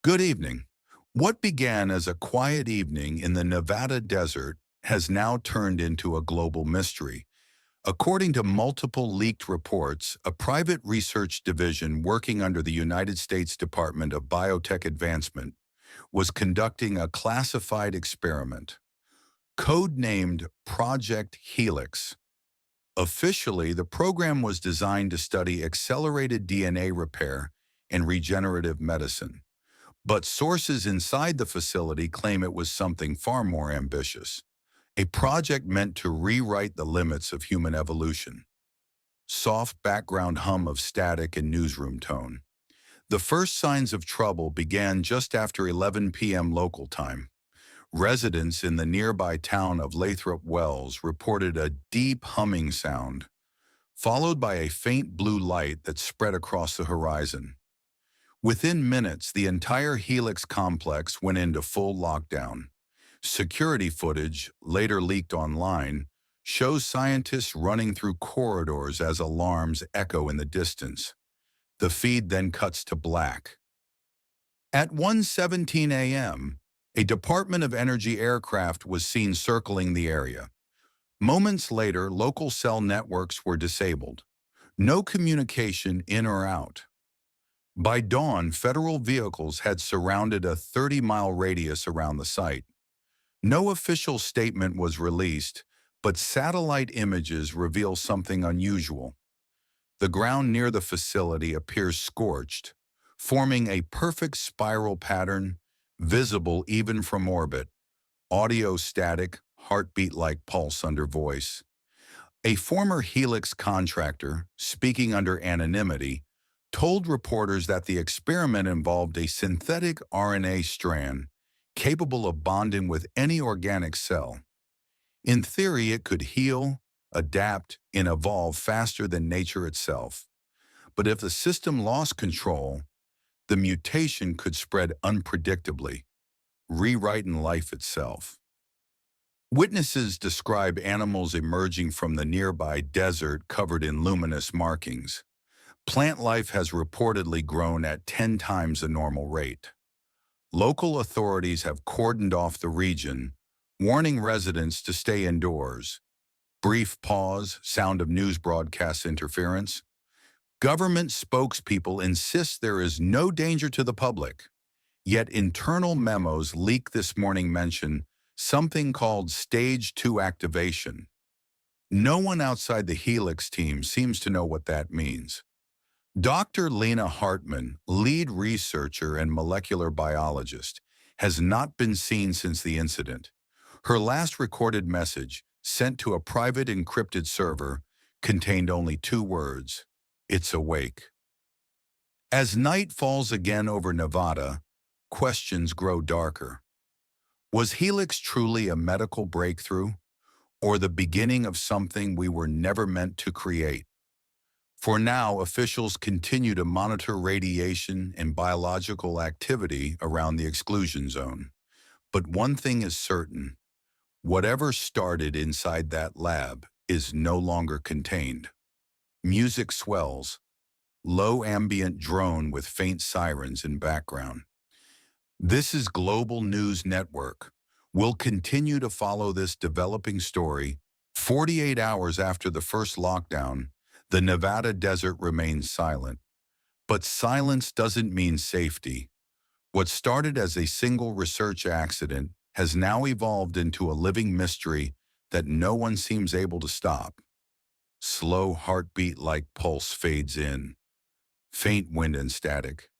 Good evening. What began as a quiet evening in the Nevada desert has now turned into a global mystery. According to multiple leaked reports, a private research division working under the United States Department of Biotech Advancement was conducting a classified experiment, codenamed Project Helix. Officially, the program was designed to study accelerated DNA repair and regenerative medicine. But sources inside the facility claim it was something far more ambitious, a project meant to rewrite the limits of human evolution. Soft background hum of static and newsroom tone. The first signs of trouble began just after 11 p.m. local time. Residents in the nearby town of Lathrop Wells reported a deep humming sound, followed by a faint blue light that spread across the horizon. Within minutes, the entire Helix complex went into full lockdown. Security footage, later leaked online, shows scientists running through corridors as alarms echo in the distance. The feed then cuts to black. At 1:17 a.m., a Department of Energy aircraft was seen circling the area. Moments later, local cell networks were disabled. No communication in or out. By dawn, federal vehicles had surrounded a 30-mile radius around the site. No official statement was released, but satellite images reveal something unusual. The ground near the facility appears scorched, forming a perfect spiral pattern, visible even from orbit. Audio static, heartbeat-like pulse under voice. A former Helix contractor, speaking under anonymity, told reporters that the experiment involved a synthetic RNA strand capable of bonding with any organic cell. In theory, it could heal, adapt, and evolve faster than nature itself. But if the system lost control, the mutation could spread unpredictably, rewriting life itself. Witnesses describe animals emerging from the nearby desert covered in luminous markings. Plant life has reportedly grown at 10 times the normal rate. Local authorities have cordoned off the region, warning residents to stay indoors. Brief pause, sound of news broadcast interference. Government spokespeople insist there is no danger to the public, yet internal memos leaked this morning mention something called Stage 2 activation. No one outside the Helix team seems to know what that means. Dr. Lena Hartman, lead researcher and molecular biologist, has not been seen since the incident. Her last recorded message, sent to a private encrypted server, contained only two words: "It's awake." As night falls again over Nevada, questions grow darker. Was Helix truly a medical breakthrough, or the beginning of something we were never meant to create? For now, officials continue to monitor radiation and biological activity around the exclusion zone. But one thing is certain: whatever started inside that lab is no longer contained. Music swells, low ambient drone with faint sirens in background. This is Global News Network. We'll continue to follow this developing story. 48 hours after the first lockdown, the Nevada desert remains silent. But silence doesn't mean safety. What started as a single research accident has now evolved into a living mystery that no one seems able to stop. Slow heartbeat-like pulse fades in. Faint wind and static.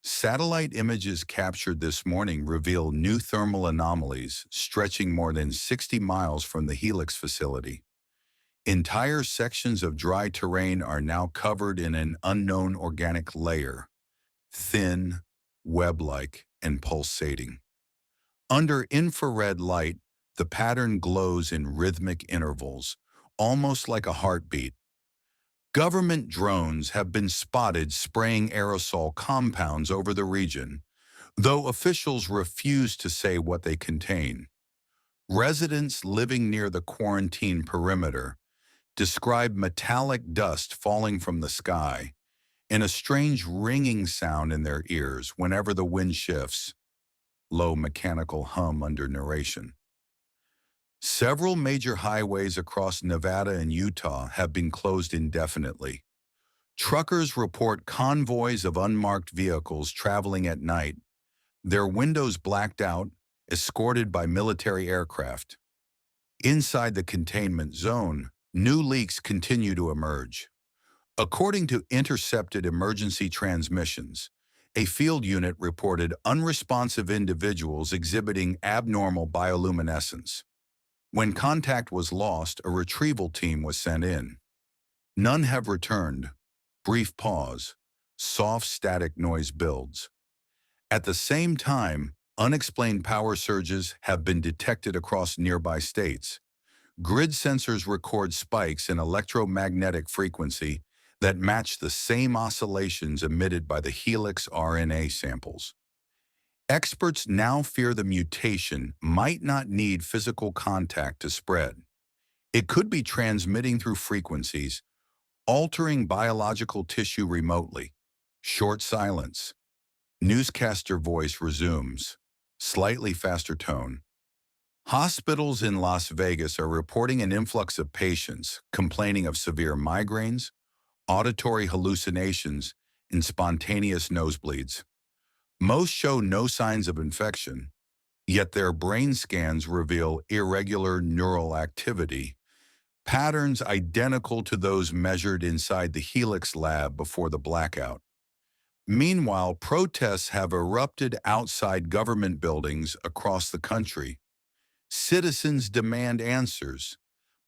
Satellite images captured this morning reveal new thermal anomalies stretching more than 60 miles from the Helix facility. Entire sections of dry terrain are now covered in an unknown organic layer, thin, web-like, and pulsating. Under infrared light, the pattern glows in rhythmic intervals, almost like a heartbeat. Government drones have been spotted spraying aerosol compounds over the region, though officials refuse to say what they contain. Residents living near the quarantine perimeter describe metallic dust falling from the sky, and a strange ringing sound in their ears whenever the wind shifts, low mechanical hum under narration. Several major highways across Nevada and Utah have been closed indefinitely. Truckers report convoys of unmarked vehicles traveling at night, their windows blacked out, escorted by military aircraft. Inside the containment zone, new leaks continue to emerge. According to intercepted emergency transmissions, a field unit reported unresponsive individuals exhibiting abnormal bioluminescence. When contact was lost, a retrieval team was sent in. None have returned. Brief pause. Soft static noise builds. At the same time, unexplained power surges have been detected across nearby states. Grid sensors record spikes in electromagnetic frequency that match the same oscillations emitted by the Helix RNA samples. Experts now fear the mutation might not need physical contact to spread. It could be transmitting through frequencies, altering biological tissue remotely. Short silence. Newscaster voice resumes. Slightly faster tone. Hospitals in Las Vegas are reporting an influx of patients complaining of severe migraines, auditory hallucinations, and spontaneous nosebleeds. Most show no signs of infection, yet their brain scans reveal irregular neural activity, patterns identical to those measured inside the Helix lab before the blackout. Meanwhile, protests have erupted outside government buildings across the country. Citizens demand answers,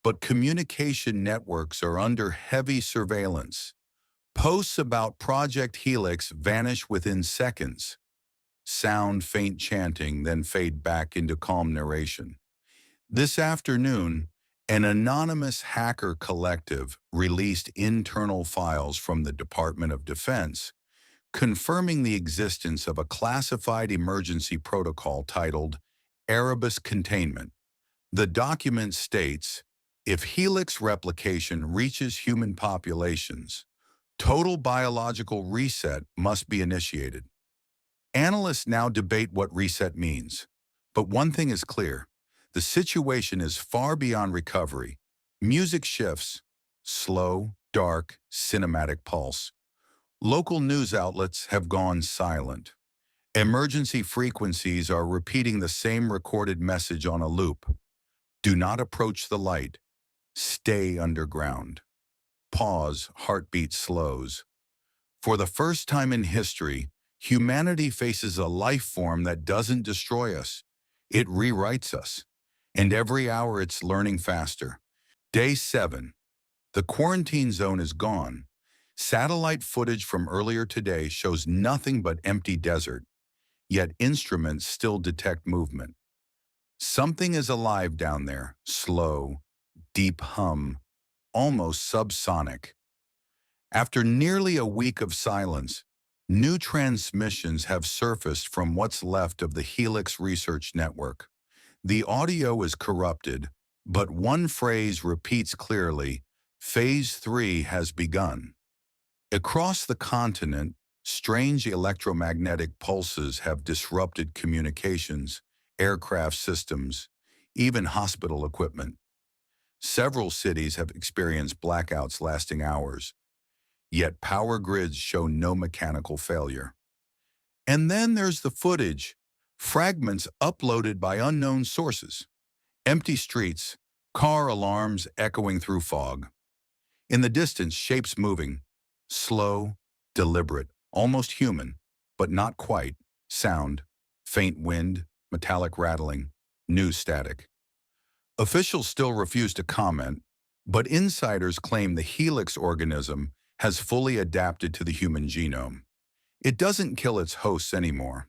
but communication networks are under heavy surveillance. Posts about Project Helix vanish within seconds. Sound faint chanting, then fade back into calm narration. This afternoon, an anonymous hacker collective released internal files from the Department of Defense, confirming the existence of a classified emergency protocol titled Erebus Containment. The document states, if Helix replication reaches human populations, total biological reset must be initiated. Analysts now debate what reset means, but one thing is clear. The situation is far beyond recovery. Music shifts, slow, dark, cinematic pulse. Local news outlets have gone silent. Emergency frequencies are repeating the same recorded message on a loop. Do not approach the light. Stay underground. Pause, heartbeat slows. For the first time in history, humanity faces a life form that doesn't destroy us. It rewrites us. And every hour it's learning faster. Day 7. The quarantine zone is gone. Satellite footage from earlier today shows nothing but empty desert, yet instruments still detect movement. Something is alive down there, slow, deep hum, almost subsonic. After nearly a week of silence, new transmissions have surfaced from what's left of the Helix Research Network. The audio is corrupted, but one phrase repeats clearly, Phase 3 has begun. Across the continent, strange electromagnetic pulses have disrupted communications, aircraft systems, even hospital equipment. Several cities have experienced blackouts lasting hours, yet power grids show no mechanical failure. And then there's the footage, fragments uploaded by unknown sources. Empty streets, car alarms echoing through fog. In the distance, shapes moving, slow, deliberate, almost human, but not quite. Sound, faint wind, metallic rattling, news static. Officials still refuse to comment, but insiders claim the Helix organism has fully adapted to the human genome. It doesn't kill its hosts anymore.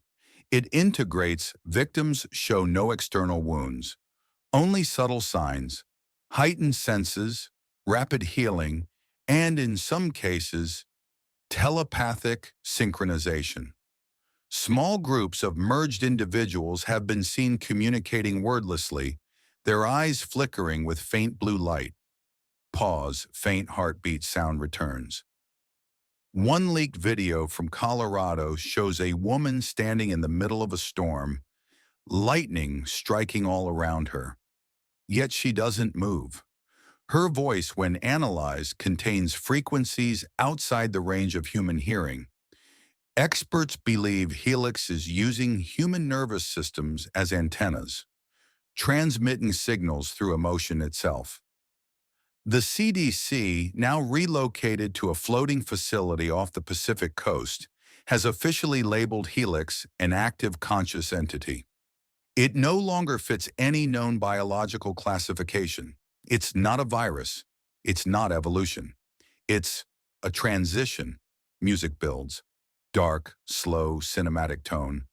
It integrates. Victims show no external wounds, only subtle signs, heightened senses, rapid healing, and in some cases, telepathic synchronization. Small groups of merged individuals have been seen communicating wordlessly, their eyes flickering with faint blue light. Pause, faint heartbeat sound returns. One leaked video from Colorado shows a woman standing in the middle of a storm, lightning striking all around her. Yet she doesn't move. Her voice, when analyzed, contains frequencies outside the range of human hearing. Experts believe Helix is using human nervous systems as antennas, transmitting signals through emotion itself. The CDC, now relocated to a floating facility off the Pacific coast, has officially labeled Helix an active conscious entity. It no longer fits any known biological classification. It's not a virus. It's not evolution. It's a transition. Music builds. Dark, slow, cinematic tone.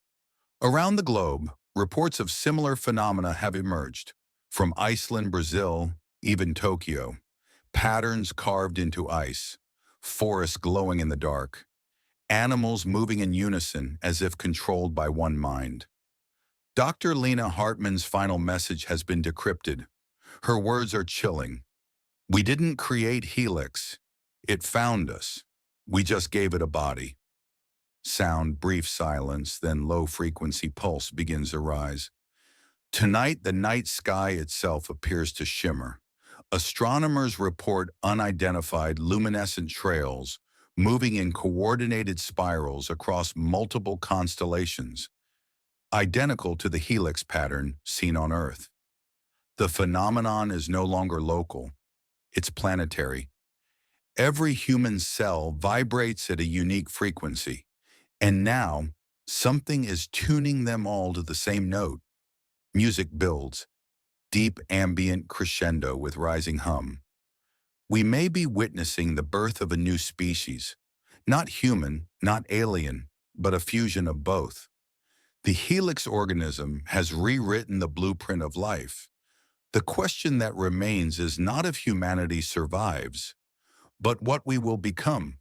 Around the globe, reports of similar phenomena have emerged. From Iceland, Brazil, even Tokyo. Patterns carved into ice. Forests glowing in the dark. Animals moving in unison as if controlled by one mind. Dr. Lena Hartman's final message has been decrypted. Her words are chilling. We didn't create Helix. It found us. We just gave it a body. Sound, brief silence, then low-frequency pulse begins to rise. Tonight, the night sky itself appears to shimmer. Astronomers report unidentified luminescent trails moving in coordinated spirals across multiple constellations, identical to the helix pattern seen on Earth. The phenomenon is no longer local. It's planetary. Every human cell vibrates at a unique frequency, and now something is tuning them all to the same note. Music builds, deep ambient crescendo with rising hum. We may be witnessing the birth of a new species, not human, not alien, but a fusion of both. The helix organism has rewritten the blueprint of life. The question that remains is not if humanity survives, but what we will become.